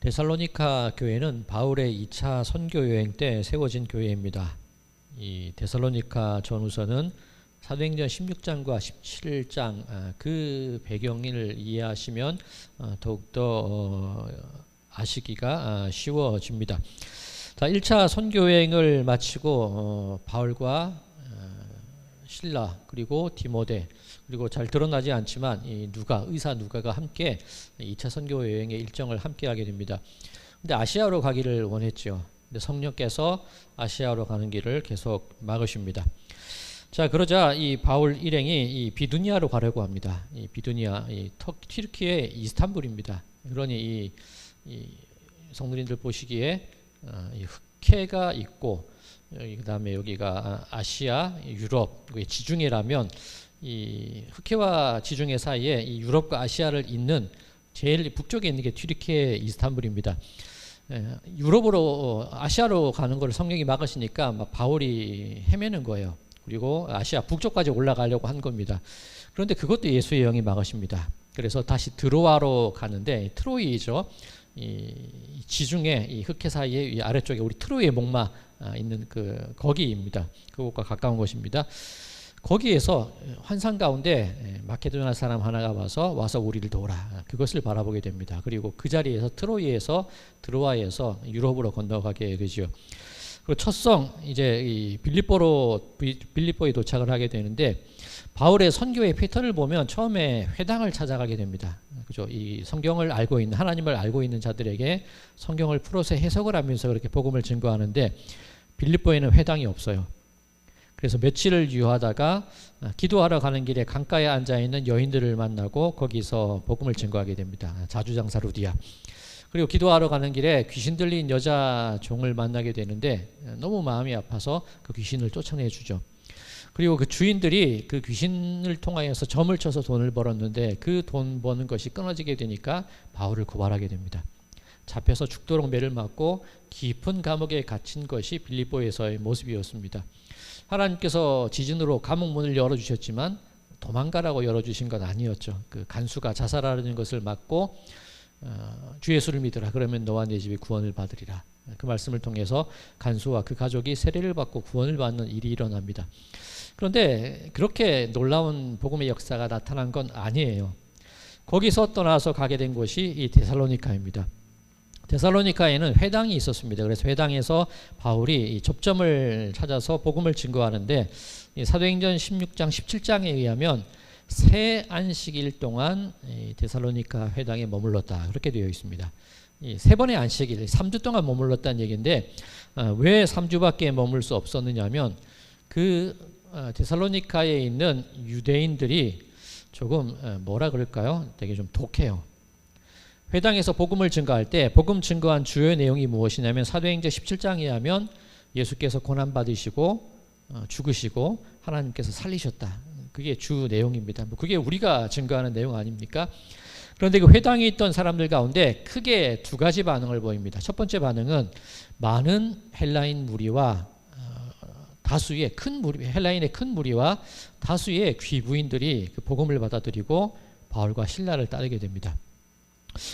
데살로니가 교회는 바울의 2차 선교 여행 때 세워진 교회입니다. 이 데살로니가 전후서는 사도행전 16장과 17장 그 배경을 이해하시면 더욱더 아시기가 쉬워집니다. 자, 1차 선교 여행을 마치고 바울과 실라 그리고 디모데 그리고 잘 드러나지 않지만 이 의사 누가가 함께 2차 선교 여행의 일정을 함께 하게 됩니다. 근데 아시아로 가기를 원했죠. 근데 성령께서 아시아로 가는 길을 계속 막으십니다. 자, 그러자 이 바울 일행이 이 비두니아로 가려고 합니다. 이 비두니아, 튀르키의 이스탄불입니다. 그러니 이 성도님들 보시기에 이 흑해가 있고 그다음에 여기가 아시아, 유럽, 지중해라면 이 흑해와 지중해 사이에 이 유럽과 아시아를 잇는 제일 북쪽에 있는 게 튀르키예 이스탄불입니다. 유럽으로 아시아로 가는 걸 성령이 막으시니까 막 바울이 헤매는 거예요. 그리고 아시아 북쪽까지 올라가려고 한 겁니다. 그런데 그것도 예수의 영이 막으십니다. 그래서 다시 드로아로 가는데 트로이죠. 이 지중해 이 흑해 사이에 이 아래쪽에 우리 트로이의 목마 있는 거기입니다. 그곳과 가까운 곳입니다. 거기에서 환상 가운데 마케도냐 사람 하나가 와서 우리를 도우라. 그것을 바라보게 됩니다. 그리고 그 자리에서 드로아에서 유럽으로 건너가게 되죠. 그리고 첫성 이제 이 빌립보에 도착을 하게 되는데 바울의 선교의 패턴을 보면 처음에 회당을 찾아가게 됩니다. 그죠? 이 성경을 알고 있는 하나님을 알고 있는 자들에게 성경을 풀어서 해석을 하면서 그렇게 복음을 증거하는데 빌립보에는 회당이 없어요. 그래서 며칠을 유하다가 기도하러 가는 길에 강가에 앉아 있는 여인들을 만나고 거기서 복음을 증거하게 됩니다. 자주장사 루디아. 그리고 기도하러 가는 길에 귀신 들린 여자 종을 만나게 되는데 너무 마음이 아파서 그 귀신을 쫓아내 주죠. 그리고 그 주인들이 그 귀신을 통하여서 점을 쳐서 돈을 벌었는데 그 돈 버는 것이 끊어지게 되니까 바울을 고발하게 됩니다. 잡혀서 죽도록 매를 맞고 깊은 감옥에 갇힌 것이 빌립보에서의 모습이었습니다. 하나님께서 지진으로 감옥 문을 열어주셨지만 도망가라고 열어주신 건 아니었죠. 그 간수가 자살하는 것을 막고 주 예수를 믿으라. 그러면 너와 네 집이 구원을 받으리라. 그 말씀을 통해서 간수와 그 가족이 세례를 받고 구원을 받는 일이 일어납니다. 그런데 그렇게 놀라운 복음의 역사가 나타난 건 아니에요. 거기서 떠나서 가게 된 곳이 이 데살로니가입니다. 데살로니가에는 회당이 있었습니다. 그래서 회당에서 바울이 접점을 찾아서 복음을 증거하는데 사도행전 16장 17장에 의하면 세 안식일 동안 데살로니가 회당에 머물렀다. 그렇게 되어 있습니다. 세 번의 안식일, 3주 동안 머물렀다는 얘기인데 왜 3주밖에 머물 수 없었느냐면 데살로니가에 있는 유대인들이 조금 뭐라 그럴까요? 되게 좀 독해요. 회당에서 복음을 증거할 때 복음 증거한 주요 내용이 무엇이냐면 사도행전 17장에 하면 예수께서 고난받으시고 죽으시고 하나님께서 살리셨다. 그게 주 내용입니다. 그게 우리가 증거하는 내용 아닙니까? 그런데 그 회당에 있던 사람들 가운데 크게 두 가지 반응을 보입니다. 첫 번째 반응은 많은 헬라인 무리와 헬라인의 큰 무리와 다수의 귀부인들이 그 복음을 받아들이고 바울과 실라를 따르게 됩니다.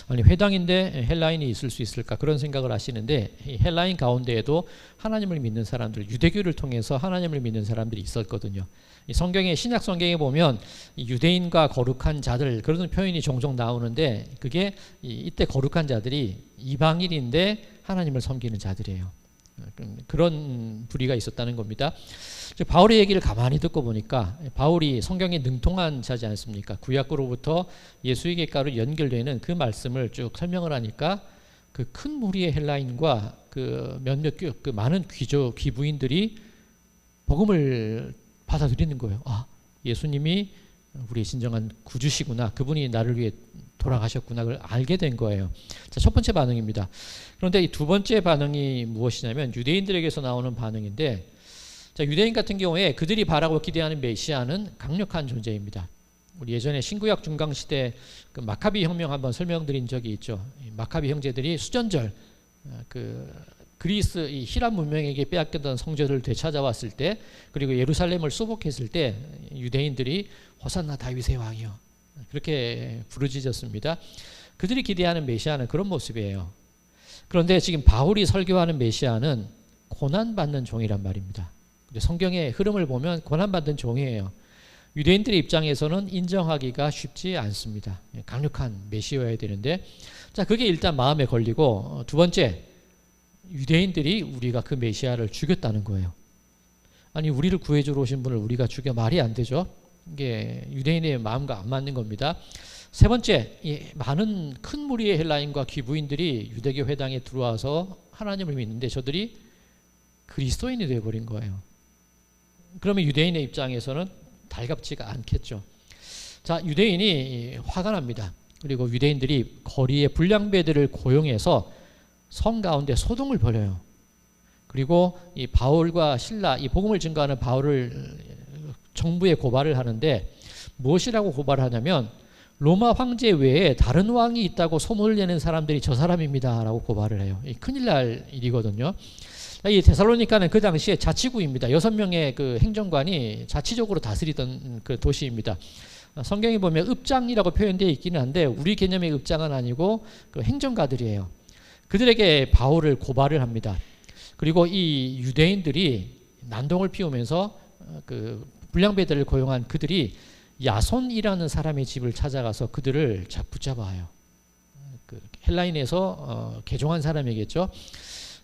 아니 회당인데 헬라인이 있을 수 있을까 그런 생각을 하시는데 헬라인 가운데에도 하나님을 믿는 사람들, 유대교를 통해서 하나님을 믿는 사람들이 있었거든요. 성경에 신약 성경에 보면 유대인과 거룩한 자들 그런 표현이 종종 나오는데 그게 이때 거룩한 자들이 이방인인데 하나님을 섬기는 자들이에요. 그런 부류가 있었다는 겁니다. 바울의 얘기를 가만히 듣고 보니까 바울이 성경에 능통한 자지 않습니까? 구약으로부터 예수에게까지 연결되는 그 말씀을 쭉 설명을 하니까 그 큰 무리의 헬라인과 그 많은 귀부인들이 복음을 받아들이는 거예요. 아, 예수님이 우리의 진정한 구주시구나. 그분이 나를 위해 돌아가셨구나. 그걸 알게 된 거예요. 자, 첫 번째 반응입니다. 그런데 이 두 번째 반응이 무엇이냐면 유대인들에게서 나오는 반응인데 자, 유대인 같은 경우에 그들이 바라고 기대하는 메시아는 강력한 존재입니다. 우리 예전에 신구약 중강시대 그 마카비 혁명 한번 설명드린 적이 있죠. 마카비 형제들이 수전절 그리스 이 히람 문명에게 빼앗겼던 성전을 되찾아왔을 때 그리고 예루살렘을 수복했을 때 유대인들이 호산나 다윗의 왕이요 그렇게 부르짖었습니다. 그들이 기대하는 메시아는 그런 모습이에요. 그런데 지금 바울이 설교하는 메시아는 고난받는 종이란 말입니다. 성경의 흐름을 보면 고난받는 종이에요. 유대인들의 입장에서는 인정하기가 쉽지 않습니다. 강력한 메시아여야 되는데, 자, 그게 일단 마음에 걸리고, 두 번째, 유대인들이 우리가 그 메시아를 죽였다는 거예요. 아니, 우리를 구해주러 오신 분을 우리가 죽여, 말이 안 되죠. 이게 유대인의 마음과 안 맞는 겁니다. 세 번째, 많은 큰 무리의 헬라인과 귀부인들이 유대교 회당에 들어와서 하나님을 믿는데 저들이 그리스도인이 되어버린 거예요. 그러면 유대인의 입장에서는 달갑지가 않겠죠. 자, 유대인이 화가 납니다. 그리고 유대인들이 거리의 불량배들을 고용해서 성 가운데 소동을 벌여요. 그리고 이 바울과 실라, 이 복음을 증거하는 바울을 정부에 고발을 하는데, 무엇이라고 고발을 하냐면 로마 황제 외에 다른 왕이 있다고 소문을 내는 사람들이 저 사람입니다 라고 고발을 해요. 큰일 날 일이거든요. 이 데살로니가는 그 당시에 자치구입니다. 6명의 그 행정관이 자치적으로 다스리던 그 도시입니다. 성경에 보면 읍장이라고 표현되어 있기는 한데 우리 개념의 읍장은 아니고 그 행정가들이에요. 그들에게 바울을 고발을 합니다. 그리고 이 유대인들이 난동을 피우면서 그 불량배들을 고용한 그들이 야손이라는 사람의 집을 찾아가서 그들을 붙잡아요. 그 헬라인에서 개종한 사람이겠죠.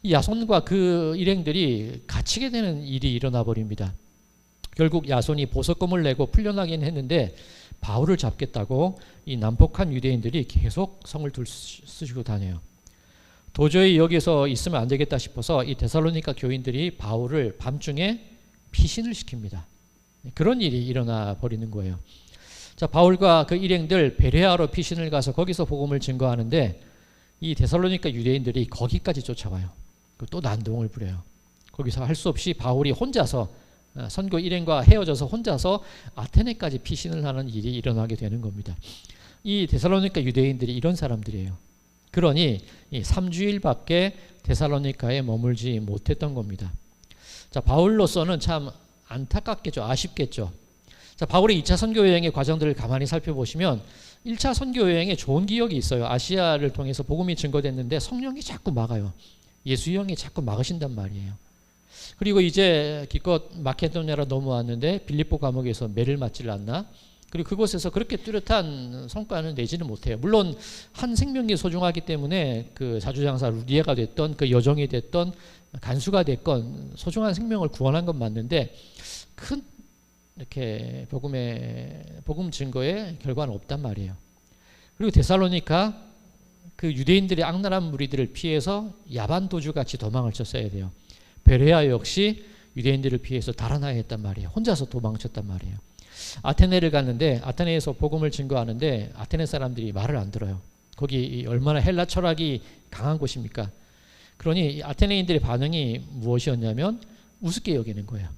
이 야손과 그 일행들이 갇히게 되는 일이 일어나 버립니다. 결국 야손이 보석금을 내고 풀려나긴 했는데 바울을 잡겠다고 이 난폭한 유대인들이 계속 성을 들쑤시고 다녀요. 도저히 여기서 있으면 안 되겠다 싶어서 이 데살로니가 교인들이 바울을 밤중에 피신을 시킵니다. 그런 일이 일어나 버리는 거예요. 자, 바울과 그 일행들 베레아로 피신을 가서 거기서 복음을 증거하는데 이 데살로니가 유대인들이 거기까지 쫓아와요. 또 난동을 부려요. 거기서 할 수 없이 바울이 혼자서 선교 일행과 헤어져서 혼자서 아테네까지 피신을 하는 일이 일어나게 되는 겁니다. 이 데살로니가 유대인들이 이런 사람들이에요. 그러니 이 3주일밖에 데살로니가에 머물지 못했던 겁니다. 자, 바울로서는 참 안타깝겠죠. 아쉽겠죠. 자, 바울의 2차 선교 여행의 과정들을 가만히 살펴보시면 1차 선교 여행에 좋은 기억이 있어요. 아시아를 통해서 복음이 증거됐는데 성령이 자꾸 막아요. 예수의 영이 자꾸 막으신단 말이에요. 그리고 이제 기껏 마케도냐로 넘어왔는데 빌립보 감옥에서 매를 맞질 않나? 그리고 그곳에서 그렇게 뚜렷한 성과는 내지는 못해요. 물론 한 생명이 소중하기 때문에 그 자주장사 루디에가 됐던 그 여종이 됐던 간수가 됐건 소중한 생명을 구원한 건 맞는데 큰 이렇게 복음 증거의 결과는 없단 말이에요. 그리고 데살로니가 그 유대인들의 악랄한 무리들을 피해서 야반 도주같이 도망을 쳤어야 돼요. 베레아 역시 유대인들을 피해서 달아나야 했단 말이에요. 혼자서 도망쳤단 말이에요. 아테네를 갔는데 아테네에서 복음을 증거하는데 아테네 사람들이 말을 안 들어요. 거기 얼마나 헬라 철학이 강한 곳입니까? 그러니 아테네인들의 반응이 무엇이었냐면 우습게 여기는 거예요.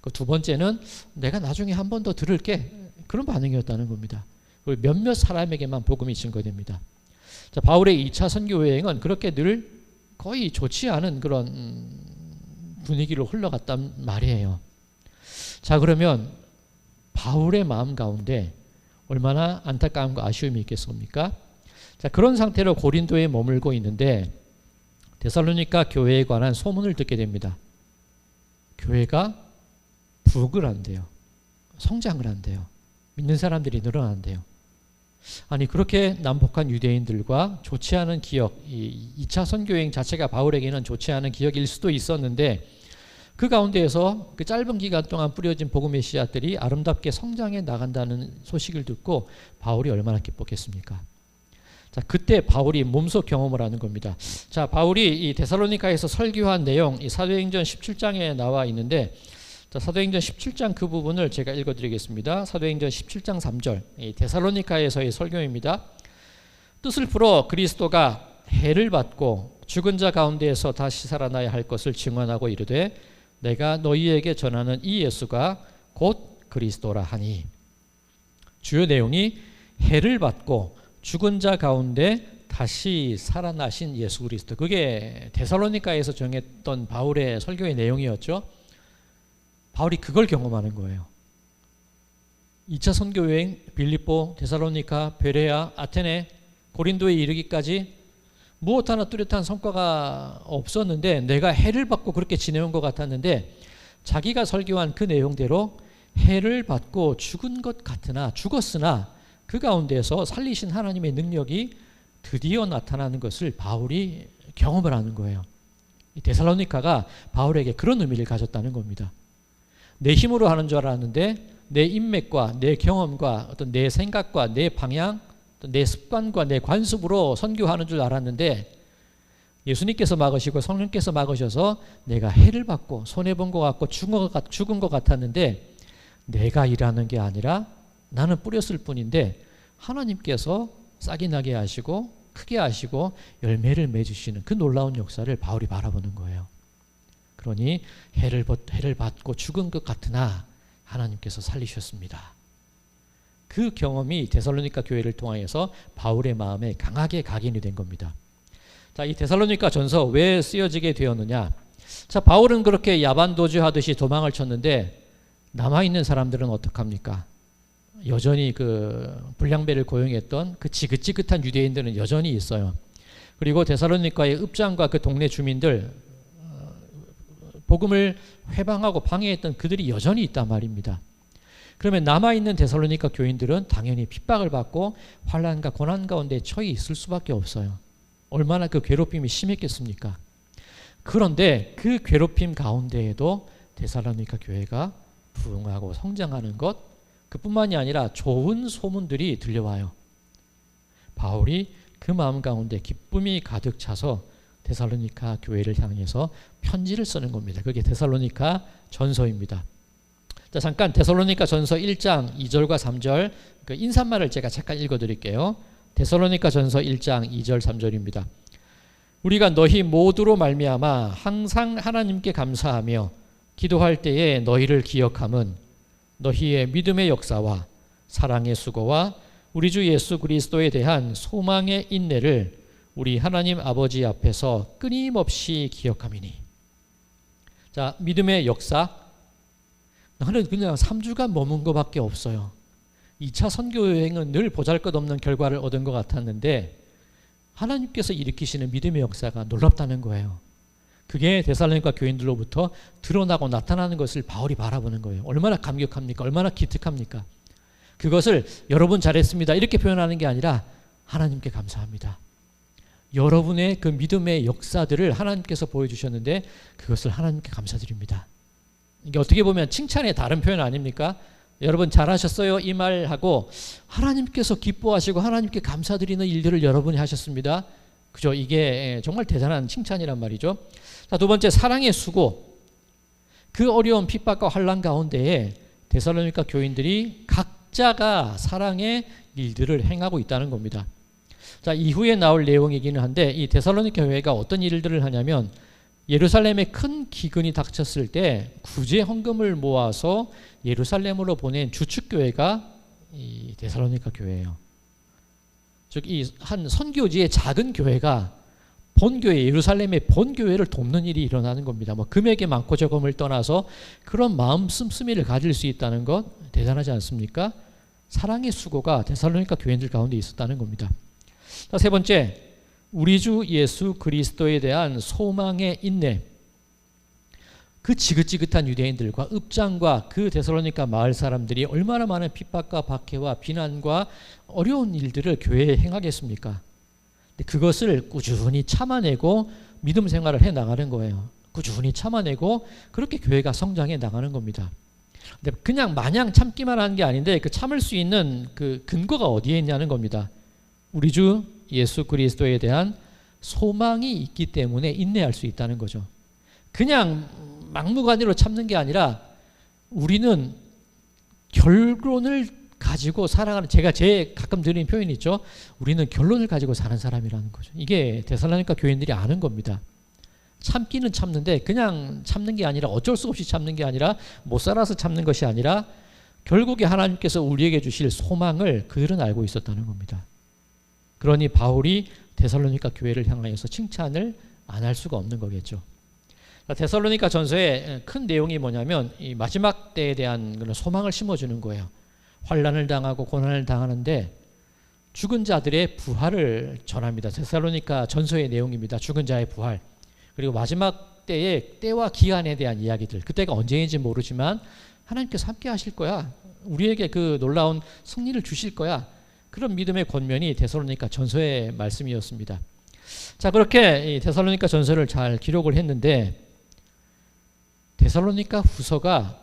그 두 번째는 내가 나중에 한 번 더 들을게, 그런 반응이었다는 겁니다. 몇몇 사람에게만 복음이 증거됩니다. 자, 바울의 2차 선교 여행은 그렇게 늘 거의 좋지 않은 그런 분위기로 흘러갔단 말이에요. 자, 그러면 바울의 마음 가운데 얼마나 안타까움과 아쉬움이 있겠습니까? 자, 그런 상태로 고린도에 머물고 있는데 데살로니가 교회에 관한 소문을 듣게 됩니다. 교회가 부흥을 한대요. 성장을 한대요. 믿는 사람들이 늘어난대요. 아니, 그렇게 난폭한 유대인들과 좋지 않은 기억, 이 2차 선교여행 자체가 바울에게는 좋지 않은 기억일 수도 있었는데 그 가운데에서 그 짧은 기간 동안 뿌려진 복음의 씨앗들이 아름답게 성장해 나간다는 소식을 듣고 바울이 얼마나 기뻤겠습니까? 자, 그때 바울이 몸소 경험을 하는 겁니다. 자, 바울이 이 데살로니가에서 설교한 내용, 이 사도행전 17장에 나와 있는데, 자, 사도행전 17장 그 부분을 제가 읽어드리겠습니다. 사도행전 17장 3절, 이 데살로니가에서의 설교입니다. 뜻을 풀어 그리스도가 해를 받고 죽은 자 가운데에서 다시 살아나야 할 것을 증언하고 이르되 내가 너희에게 전하는 이 예수가 곧 그리스도라 하니. 주요 내용이 해를 받고 죽은 자 가운데 다시 살아나신 예수 그리스도, 그게 데살로니가에서 정했던 바울의 설교의 내용이었죠. 바울이 그걸 경험하는 거예요. 2차 선교 여행 빌립보, 데살로니가, 베레아, 아테네, 고린도에 이르기까지 무엇 하나 뚜렷한 성과가 없었는데 내가 해를 받고 그렇게 지내온 것 같았는데 자기가 설교한 그 내용대로 해를 받고 죽은 것 같으나 죽었으나 그 가운데서 살리신 하나님의 능력이 드디어 나타나는 것을 바울이 경험을 하는 거예요. 이 데살로니가가 바울에게 그런 의미를 가졌다는 겁니다. 내 힘으로 하는 줄 알았는데 내 인맥과 내 경험과 어떤 내 생각과 내 방향, 내 습관과 내 관습으로 선교하는 줄 알았는데 예수님께서 막으시고 성령께서 막으셔서 내가 해를 받고 손해본 것 같고 죽은 것 같았는데 내가 일하는 게 아니라 나는 뿌렸을 뿐인데 하나님께서 싹이 나게 하시고 크게 하시고 열매를 맺으시는 그 놀라운 역사를 바울이 바라보는 거예요. 그러니 해를 받고 죽은 것 같으나 하나님께서 살리셨습니다. 그 경험이 데살로니가 교회를 통하여서 바울의 마음에 강하게 각인이 된 겁니다. 자, 이 데살로니가 전서 왜 쓰여지게 되었느냐? 자, 바울은 그렇게 야반도주하듯이 도망을 쳤는데 남아있는 사람들은 어떡합니까? 여전히 그 불량배를 고용했던 그 지긋지긋한 유대인들은 여전히 있어요. 그리고 데살로니가의 읍장과 그 동네 주민들 복음을 회방하고 방해했던 그들이 여전히 있단 말입니다. 그러면 남아있는 데살로니가 교인들은 당연히 핍박을 받고 환난과 고난 가운데 처해 있을 수밖에 없어요. 얼마나 그 괴롭힘이 심했겠습니까? 그런데 그 괴롭힘 가운데에도 데살로니가 교회가 부흥하고 성장하는 것, 그뿐만이 아니라 좋은 소문들이 들려와요. 바울이 그 마음 가운데 기쁨이 가득 차서 데살로니가 교회를 향해서 편지를 쓰는 겁니다. 그게 데살로니가 전서입니다. 자, 잠깐 데살로니가 전서 1장 2절과 3절 그 인사말을 제가 잠깐 읽어드릴게요. 데살로니가 전서 1장 2절 3절입니다. 우리가 너희 모두로 말미암아 항상 하나님께 감사하며 기도할 때에 너희를 기억함은 너희의 믿음의 역사와 사랑의 수고와 우리 주 예수 그리스도에 대한 소망의 인내를 우리 하나님 아버지 앞에서 끊임없이 기억함이니. 자, 믿음의 역사. 나는 그냥 3주간 머문 것밖에 없어요. 2차 선교 여행은 늘 보잘것없는 결과를 얻은 것 같았는데 하나님께서 일으키시는 믿음의 역사가 놀랍다는 거예요. 그게 데살로니가 교인들로부터 드러나고 나타나는 것을 바울이 바라보는 거예요. 얼마나 감격합니까? 얼마나 기특합니까? 그것을 여러분 잘했습니다 이렇게 표현하는 게 아니라 하나님께 감사합니다. 여러분의 그 믿음의 역사들을 하나님께서 보여주셨는데 그것을 하나님께 감사드립니다. 이게 어떻게 보면 칭찬의 다른 표현 아닙니까? 여러분 잘하셨어요 이 말하고 하나님께서 기뻐하시고 하나님께 감사드리는 일들을 여러분이 하셨습니다. 그죠? 이게 정말 대단한 칭찬이란 말이죠. 자, 두 번째, 사랑의 수고. 그 어려운 핍박과 환난 가운데에 데살로니가 교인들이 각자가 사랑의 일들을 행하고 있다는 겁니다. 자, 이후에 나올 내용이기는 한데 이 데살로니가 교회가 어떤 일들을 하냐면 예루살렘에 큰 기근이 닥쳤을 때 구제 헌금을 모아서 예루살렘으로 보낸 주축교회가 이 데살로니가 교회예요. 즉 이 한 선교지의 작은 교회가 본교회 예루살렘의 본교회를 돕는 일이 일어나는 겁니다. 뭐 금액이 많고 적음을 떠나서 그런 마음 씀씀이를 가질 수 있다는 것 대단하지 않습니까? 사랑의 수고가 데살로니가 교인들 가운데 있었다는 겁니다. 자, 세 번째, 우리 주 예수 그리스도에 대한 소망의 인내. 그 지긋지긋한 유대인들과 읍장과 그 데살로니가 마을 사람들이 얼마나 많은 핍박과 박해와 비난과 어려운 일들을 교회에 행하겠습니까? 근데 그것을 꾸준히 참아내고 믿음 생활을 해 나가는 거예요. 꾸준히 참아내고 그렇게 교회가 성장해 나가는 겁니다. 근데 그냥 마냥 참기만 하는 게 아닌데 그 참을 수 있는 그 근거가 어디에 있냐는 겁니다. 우리 주 예수 그리스도에 대한 소망이 있기 때문에 인내할 수 있다는 거죠. 그냥 막무가내로 참는 게 아니라 우리는 결론을 가지고 살아가는, 제가 가끔 드리는 표현이 있죠. 우리는 결론을 가지고 사는 사람이라는 거죠. 이게 데살로니가 교인들이 아는 겁니다. 참기는 참는데 그냥 참는 게 아니라 어쩔 수 없이 참는 게 아니라 못 살아서 참는 것이 아니라 결국에 하나님께서 우리에게 주실 소망을 그들은 알고 있었다는 겁니다. 그러니 바울이 데살로니가 교회를 향하여서 칭찬을 안 할 수가 없는 거겠죠. 데살로니가 전서의 큰 내용이 뭐냐면 이 마지막 때에 대한 그런 소망을 심어주는 거예요. 환난을 당하고 고난을 당하는데 죽은 자들의 부활을 전합니다. 데살로니가 전서의 내용입니다. 죽은 자의 부활. 그리고 마지막 때의 때와 기한에 대한 이야기들. 그때가 언제인지 모르지만 하나님께서 함께 하실 거야. 우리에게 그 놀라운 승리를 주실 거야. 그런 믿음의 권면이 데살로니가 전서의 말씀이었습니다. 자, 그렇게 이 데살로니가 전서를 잘 기록을 했는데 데살로니가 후서가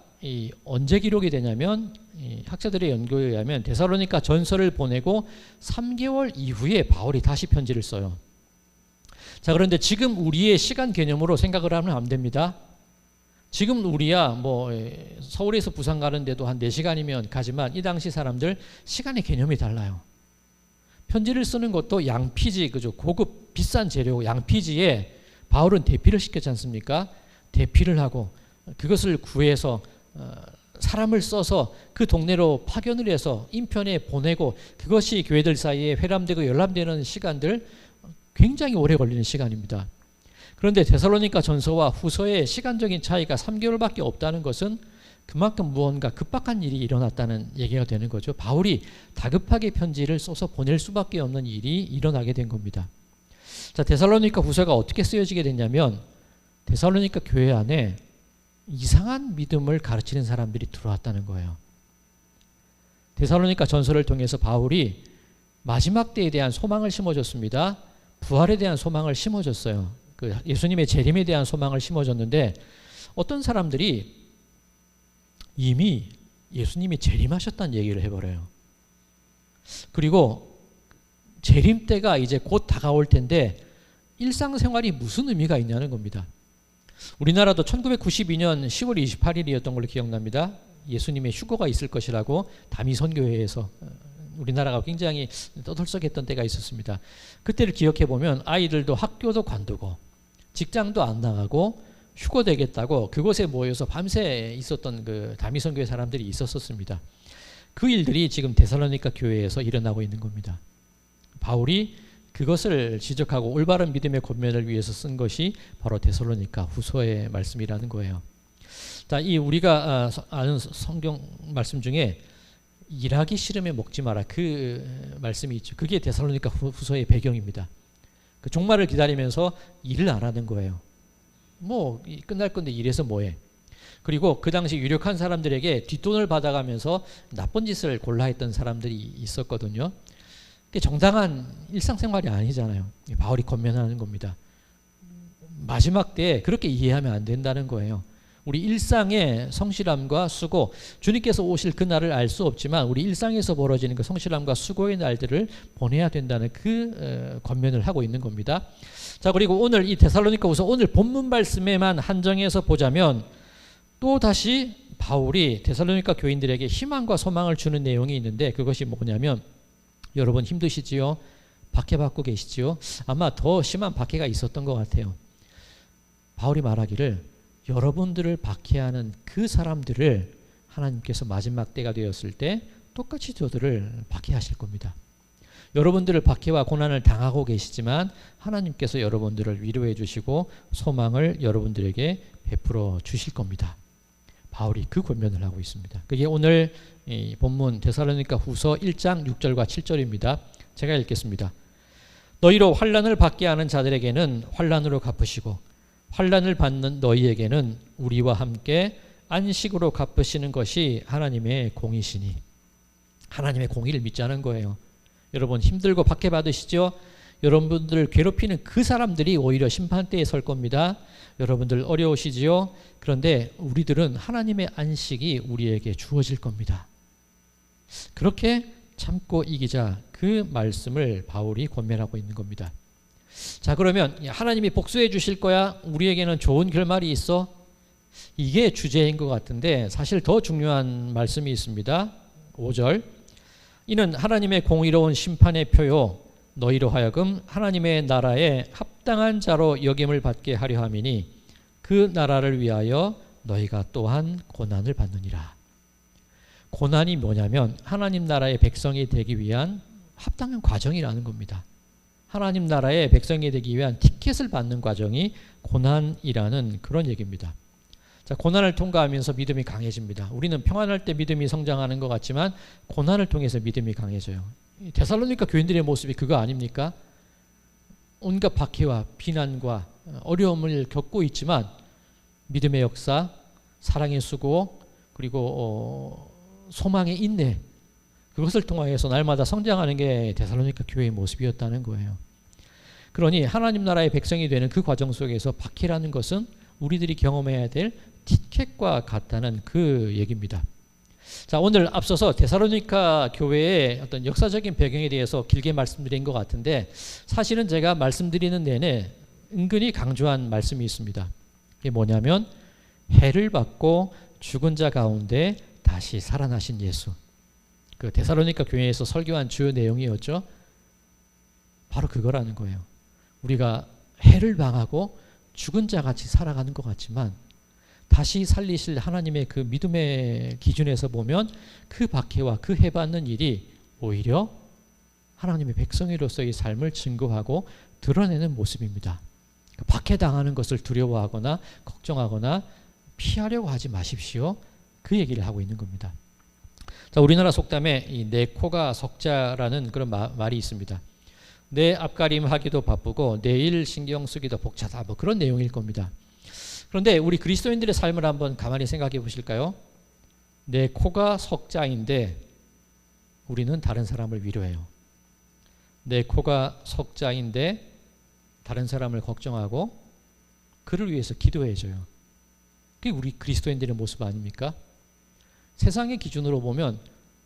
언제 기록이 되냐면 학자들의 연구에 의하면 데살로니가 전서를 보내고 3개월 이후에 바울이 다시 편지를 써요. 자, 그런데 지금 우리의 시간 개념으로 생각을 하면 안 됩니다. 지금 우리야 뭐 서울에서 부산 가는데도 한 4시간이면 가지만 이 당시 사람들 시간의 개념이 달라요. 편지를 쓰는 것도 양피지, 그죠? 고급 비싼 재료 양피지에 바울은 대피를 시켰지 않습니까? 대피를 하고 그것을 구해서 사람을 써서 그 동네로 파견을 해서 인편에 보내고 그것이 교회들 사이에 회람되고 열람되는 시간들 굉장히 오래 걸리는 시간입니다. 그런데 데살로니가 전서와 후서의 시간적인 차이가 3개월밖에 없다는 것은 그만큼 무언가 급박한 일이 일어났다는 얘기가 되는 거죠. 바울이 다급하게 편지를 써서 보낼 수밖에 없는 일이 일어나게 된 겁니다. 자, 데살로니가 후서가 어떻게 쓰여지게 됐냐면 데살로니가 교회 안에 이상한 믿음을 가르치는 사람들이 들어왔다는 거예요. 데살로니가 전서를 통해서 바울이 마지막 때에 대한 소망을 심어줬습니다. 부활에 대한 소망을 심어줬어요. 그 예수님의 재림에 대한 소망을 심어줬는데 어떤 사람들이 이미 예수님이 재림하셨다는 얘기를 해버려요. 그리고 재림 때가 이제 곧 다가올 텐데 일상생활이 무슨 의미가 있냐는 겁니다. 우리나라도 1992년 10월 28일이었던 걸로 기억납니다. 예수님의 휴거가 있을 것이라고 다미선교회에서 우리나라가 굉장히 떠들썩했던 때가 있었습니다. 그때를 기억해 보면 아이들도 학교도 관두고 직장도 안 나가고 휴거되겠다고 그곳에 모여서 밤새 있었던 그 다미선교회 사람들이 있었습니다. 그 일들이 지금 데살로니가 교회에서 일어나고 있는 겁니다. 바울이 그것을 지적하고 올바른 믿음의 권면을 위해서 쓴 것이 바로 데살로니가 후서의 말씀이라는 거예요. 자, 이 우리가 아는 성경 말씀 중에 일하기 싫으면 먹지 마라 그 말씀이 있죠. 그게 데살로니가 후서의 배경입니다. 그 종말을 기다리면서 일을 안 하는 거예요. 뭐 끝날 건데 일해서 뭐해. 그리고 그 당시 유력한 사람들에게 뒷돈을 받아가면서 나쁜 짓을 골라 했던 사람들이 있었거든요. 그게 정당한 일상생활이 아니잖아요. 바울이 권면하는 겁니다. 마지막 때에 그렇게 이해하면 안 된다는 거예요. 우리 일상의 성실함과 수고, 주님께서 오실 그날을 알 수 없지만 우리 일상에서 벌어지는 그 성실함과 수고의 날들을 보내야 된다는 그 권면을 하고 있는 겁니다. 자, 그리고 오늘 이 데살로니가후서 오늘 본문 말씀에만 한정해서 보자면 또 다시 바울이 데살로니가 교인들에게 희망과 소망을 주는 내용이 있는데 그것이 뭐냐면 여러분 힘드시지요? 박해받고 계시지요? 아마 더 심한 박해가 있었던 것 같아요. 바울이 말하기를 여러분들을 박해하는 그 사람들을 하나님께서 마지막 때가 되었을 때 똑같이 저들을 박해하실 겁니다. 여러분들을 박해와 고난을 당하고 계시지만 하나님께서 여러분들을 위로해 주시고 소망을 여러분들에게 베풀어 주실 겁니다. 바울이 그 권면을 하고 있습니다. 그게 오늘 이 본문 데살로니가 후서 1장 6절과 7절입니다. 제가 읽겠습니다. 너희로 환난을 받게 하는 자들에게는 환난으로 갚으시고 환난을 받는 너희에게는 우리와 함께 안식으로 갚으시는 것이 하나님의 공이시니. 하나님의 공의를 믿자는 거예요. 여러분 힘들고 박해받으시죠? 여러분들을 괴롭히는 그 사람들이 오히려 심판대에 설 겁니다. 여러분들 어려우시지요? 그런데 우리들은 하나님의 안식이 우리에게 주어질 겁니다. 그렇게 참고 이기자, 그 말씀을 바울이 권면하고 있는 겁니다. 자, 그러면 하나님이 복수해 주실 거야? 우리에게는 좋은 결말이 있어? 이게 주제인 것 같은데 사실 더 중요한 말씀이 있습니다. 5절 이는 하나님의 공의로운 심판의 표요 너희로 하여금 하나님의 나라에 합당한 자로 여김을 받게 하려 함이니 그 나라를 위하여 너희가 또한 고난을 받느니라. 고난이 뭐냐면 하나님 나라의 백성이 되기 위한 합당한 과정이라는 겁니다. 하나님 나라의 백성이 되기 위한 티켓을 받는 과정이 고난이라는 그런 얘기입니다. 자, 고난을 통과하면서 믿음이 강해집니다. 우리는 평안할 때 믿음이 성장하는 것 같지만 고난을 통해서 믿음이 강해져요. 데살로니가 교인들의 모습이 그거 아닙니까? 온갖 박해와 비난과 어려움을 겪고 있지만 믿음의 역사, 사랑의 수고, 그리고 소망의 인내, 그것을 통하여서 날마다 성장하는 게 데살로니가 교회의 모습이었다는 거예요. 그러니 하나님 나라의 백성이 되는 그 과정 속에서 박해라는 것은 우리들이 경험해야 될 티켓과 같다는 그 얘기입니다. 자, 오늘 앞서서 데살로니가 교회의 어떤 역사적인 배경에 대해서 길게 말씀드린 것 같은데, 사실은 제가 말씀드리는 내내 은근히 강조한 말씀이 있습니다. 이게 뭐냐면 해를 받고 죽은 자 가운데 다시 살아나신 예수. 그 데살로니가 교회에서 설교한 주요 내용이었죠. 바로 그거라는 거예요. 우리가 해를 당하고 죽은 자 같이 살아가는 것 같지만 다시 살리실 하나님의 그 믿음의 기준에서 보면 그 박해와 그 해받는 일이 오히려 하나님의 백성으로서의 삶을 증거하고 드러내는 모습입니다. 박해당하는 것을 두려워하거나 걱정하거나 피하려고 하지 마십시오. 그 얘기를 하고 있는 겁니다. 자, 우리나라 속담에 이 내 코가 석자라는 그런 말이 있습니다. 내 앞가림 하기도 바쁘고 내일 신경 쓰기도 벅차다, 뭐 그런 내용일 겁니다. 그런데 우리 그리스도인들의 삶을 한번 가만히 생각해 보실까요? 내 코가 석자인데 우리는 다른 사람을 위로해요. 내 코가 석자인데 다른 사람을 걱정하고 그를 위해서 기도해줘요. 그게 우리 그리스도인들의 모습 아닙니까? 세상의 기준으로 보면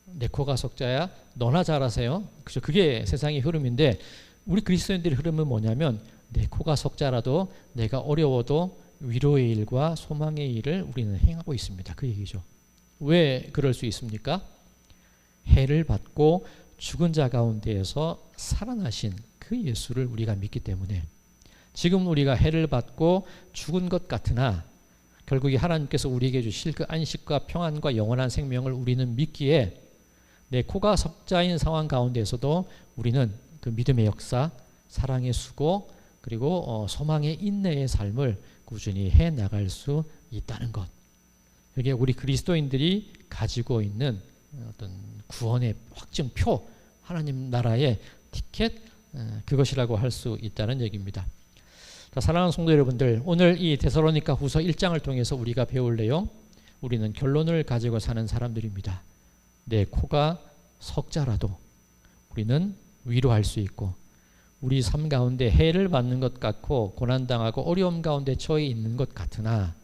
내 코가 석자야, 너나 잘하세요. 그죠? 그게 세상의 흐름인데 우리 그리스도인들의 흐름은 뭐냐면 내 코가 석자라도 내가 어려워도 위로의 일과 소망의 일을 우리는 행하고 있습니다. 그 얘기죠. 왜 그럴 수 있습니까? 해를 받고 죽은 자 가운데에서 살아나신 그 예수를 우리가 믿기 때문에 지금 우리가 해를 받고 죽은 것 같으나 결국에 하나님께서 우리에게 주실 그 안식과 평안과 영원한 생명을 우리는 믿기에 내 코가 석자인 상황 가운데에서도 우리는 그 믿음의 역사, 사랑의 수고, 그리고 소망의 인내의 삶을 꾸준히 해나갈 수 있다는 것. 이게 우리 그리스도인들이 가지고 있는 어떤 구원의 확증표, 하나님 나라의 티켓, 그것이라고 할 수 있다는 얘기입니다. 자, 사랑하는 성도 여러분들, 오늘 이 데살로니가 후서 1장을 통해서 우리가 배울 내용, 우리는 결론을 가지고 사는 사람들입니다. 내 코가 석자라도 우리는 위로할 수 있고 우리 삶 가운데 해를 받는 것 같고 고난당하고 어려움 가운데 처해 있는 것 같으나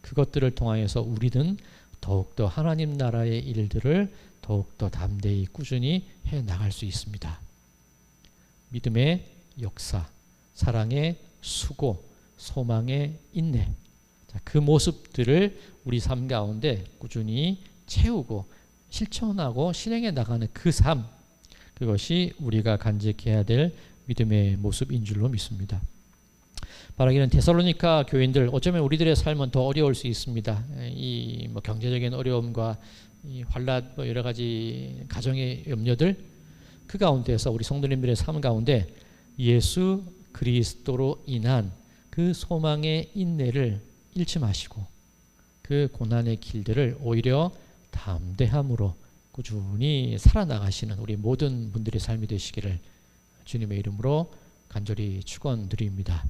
그것들을 통하여서 우리는 더욱더 하나님 나라의 일들을 더욱더 담대히 꾸준히 해나갈 수 있습니다. 믿음의 역사, 사랑의 수고, 소망의 인내, 자, 그 모습들을 우리 삶 가운데 꾸준히 채우고 실천하고 실행해 나가는 그 삶, 그것이 우리가 간직해야 될 믿음의 모습인 줄로 믿습니다. 바라기는 데살로니가 교인들, 어쩌면 우리들의 삶은 더 어려울 수 있습니다. 이 경제적인 어려움과 이 환란, 여러 가지 가정의 염려들, 그 가운데서 우리 성도님들의 삶 가운데 예수 그리스도로 인한 그 소망의 인내를 잃지 마시고 그 고난의 길들을 오히려 담대함으로 꾸준히 살아나가시는 우리 모든 분들의 삶이 되시기를 주님의 이름으로 간절히 축원드립니다.